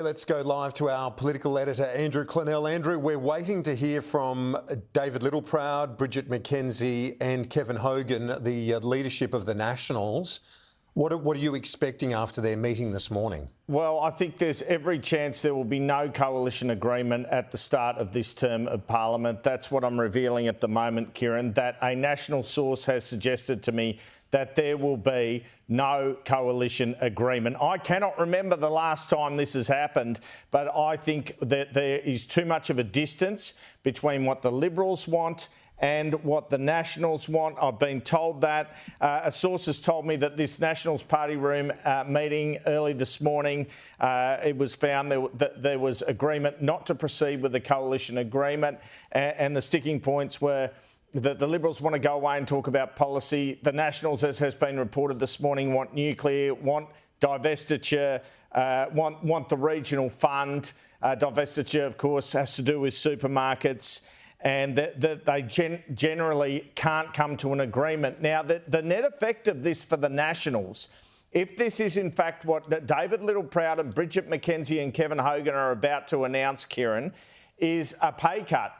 Let's go live to our political editor, Andrew Clennell. Andrew, we're waiting to hear from David Littleproud, Bridget McKenzie and Kevin Hogan, the leadership of the Nationals. What are you expecting after their meeting this morning? Well, I think there's every chance there will be no coalition agreement at the start of this term of Parliament. That's what I'm revealing at the moment, Kieran, that a national source has suggested to me that there will be no coalition agreement. I cannot remember the last time this has happened, but I think that there is too much of a distance between what the Liberals want and what the Nationals want. I've been told that. A source has told me that this Nationals party room meeting early this morning, it was found that there was agreement not to proceed with the coalition agreement, and the sticking points were that the Liberals want to go away and talk about policy. The Nationals, as has been reported this morning, want nuclear, want divestiture, want the regional fund. Divestiture, of course, has to do with supermarkets, and that they generally can't come to an agreement. Now, the net effect of this for the Nationals, if this is in fact what David Littleproud and Bridget McKenzie and Kevin Hogan are about to announce, Kieran, is a pay cut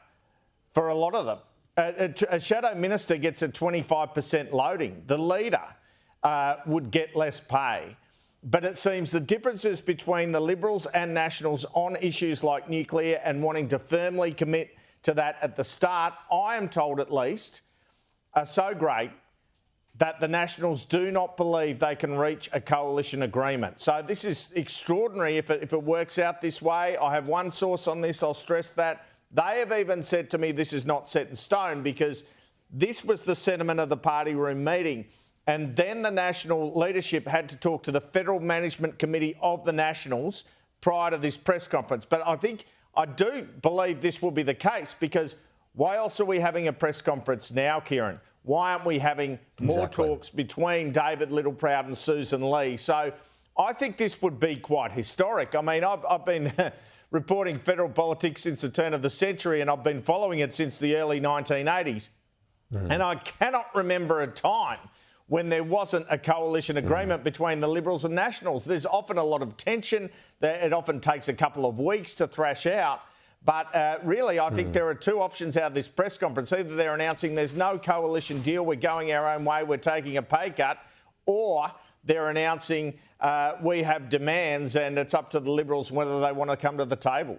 for a lot of them. A shadow minister gets a 25% loading. The leader would get less pay. But it seems the differences between the Liberals and Nationals on issues like nuclear and wanting to firmly commit to that at the start, I am told at least, are so great that the Nationals do not believe they can reach a coalition agreement. So this is extraordinary if it works out this way. I have one source on this, I'll stress that. They have even said to me this is not set in stone because this was the sentiment of the party room meeting. And then the national leadership had to talk to the Federal Management Committee of the Nationals prior to this press conference. But I do believe this will be the case because why else are we having a press conference now, Kieran? Why aren't we having more talks between David Littleproud and Susan Lee? So I think this would be quite historic. I mean, I've been reporting federal politics since the turn of the century, and I've been following it since the early 1980s. And I cannot remember a time when there wasn't a coalition agreement between the Liberals and Nationals. There's often a lot of tension. It often takes a couple of weeks to thrash out. But really, I think there are two options out of this press conference. Either they're announcing there's no coalition deal, we're going our own way, we're taking a pay cut, or they're announcing we have demands and it's up to the Liberals whether they want to come to the table.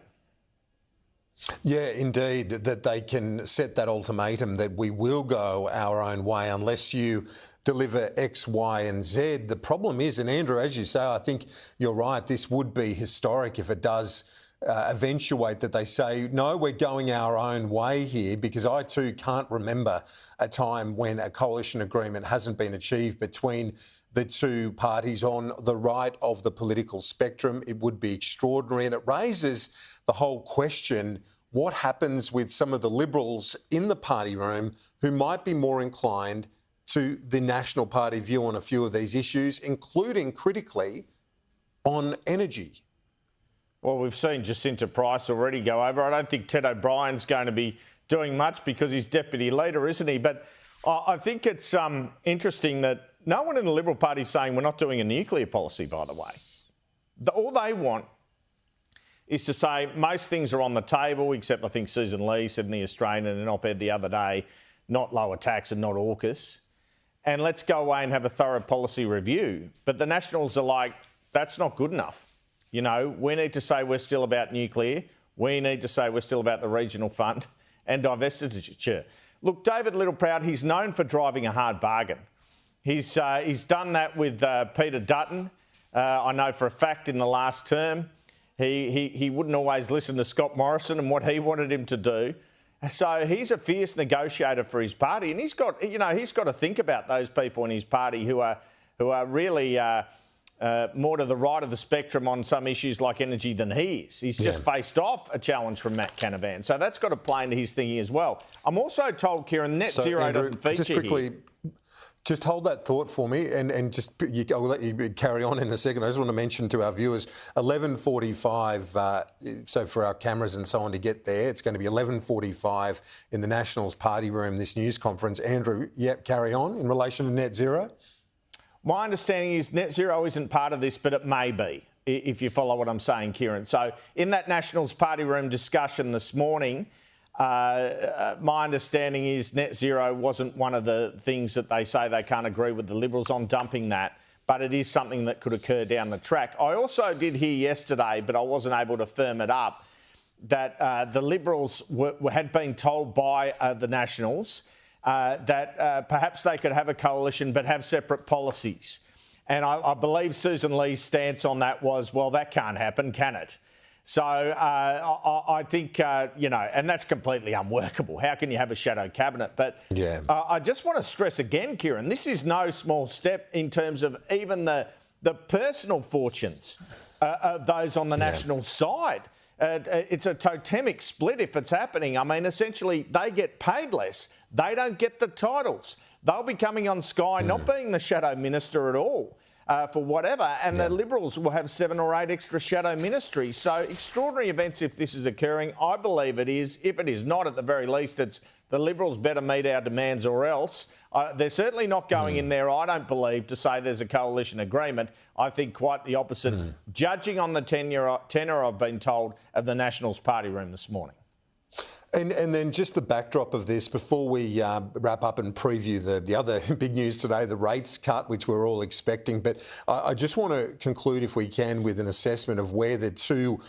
Yeah, indeed, that they can set that ultimatum that we will go our own way unless you deliver X, Y and Z. The problem is, and Andrew, as you say, I think you're right, this would be historic if it does eventuate that they say, no, we're going our own way here, because I too can't remember a time when a coalition agreement hasn't been achieved between the two parties on the right of the political spectrum. It would be extraordinary, and it raises the whole question, what happens with some of the Liberals in the party room who might be more inclined to the National Party view on a few of these issues, including critically on energy? Well, we've seen Jacinta Price already go over. I don't think Ted O'Brien's going to be doing much because he's deputy leader, isn't he? But I think it's interesting that no one in the Liberal Party is saying we're not doing a nuclear policy, by the way. All they want is to say most things are on the table, except I think Susan Lee said in The Australian in an op-ed the other day, not lower tax and not AUKUS. And let's go away and have a thorough policy review. But the Nationals are like, that's not good enough. You know, we need to say we're still about nuclear. We need to say we're still about the regional fund and divestiture. Look, David Littleproud, he's known for driving a hard bargain. He's done that with Peter Dutton. I know for a fact in the last term, he wouldn't always listen to Scott Morrison and what he wanted him to do. So he's a fierce negotiator for his party, and he's got to think about those people in his party who are really more to the right of the spectrum on some issues like energy than he is. He's just faced off a challenge from Matt Canavan, so that's got to play into his thinking as well. I'm also told, Kieran, net zero Andrew, doesn't feature just quickly, here. Just hold that thought for me, and I'll let you carry on in a second. I just want to mention to our viewers, 11:45. So for our cameras and so on to get there, it's going to be 11:45 in the Nationals party room. This news conference. Andrew, carry on in relation to net zero. My understanding is net zero isn't part of this, but it may be. if you follow what I'm saying, Kieran. So in that Nationals party room discussion this morning, my understanding is net zero wasn't one of the things that they say they can't agree with the Liberals on dumping that, but it is something that could occur down the track. I also did hear yesterday, but I wasn't able to firm it up, that the Liberals had been told by the Nationals that perhaps they could have a coalition but have separate policies. And I believe Susan Lee's stance on that was, well, that can't happen, can it? So I think, and that's completely unworkable. How can you have a shadow cabinet? But I just want to stress again, Kieran, this is no small step in terms of even the personal fortunes of those on the national side. It's a totemic split if it's happening. I mean, essentially, they get paid less. They don't get the titles. They'll be coming on Sky, not being the shadow minister at all. For whatever, and the Liberals will have 7 or 8 extra shadow ministries. So extraordinary events if this is occurring. I believe it is. If it is not, at the very least, it's the Liberals better meet our demands or else. They're certainly not going in there, I don't believe, to say there's a coalition agreement. I think quite the opposite, judging on the tenor I've been told of the Nationals party room this morning. And then just the backdrop of this, before we wrap up and preview the other big news today, the rates cut, which we're all expecting. But I just want to conclude, if we can, with an assessment of where the two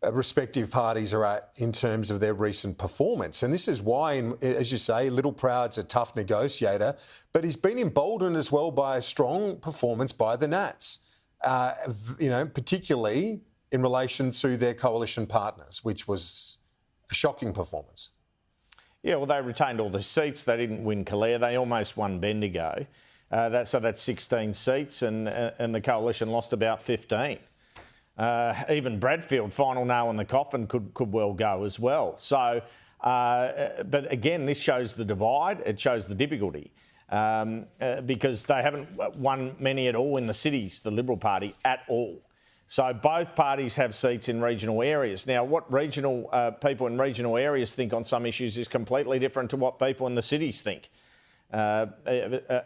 respective parties are at in terms of their recent performance. And this is why, as you say, Littleproud's a tough negotiator, but he's been emboldened as well by a strong performance by the Nats, particularly in relation to their coalition partners, which was a shocking performance. Yeah, well, they retained all the seats. They didn't win Calare. They almost won Bendigo. So that's 16 seats, and the coalition lost about 15. Even Bradfield, final nail in the coffin, could well go as well. So, but again, this shows the divide. It shows the difficulty because they haven't won many at all in the cities, the Liberal Party, at all. So both parties have seats in regional areas. Now, what regional people in regional areas think on some issues is completely different to what people in the cities think,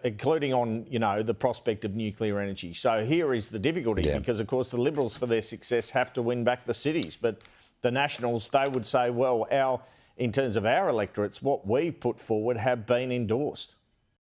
including on, the prospect of nuclear energy. So here is the difficulty because, of course, the Liberals, for their success, have to win back the cities. But the Nationals, they would say, well, in terms of our electorates, what we put forward have been endorsed.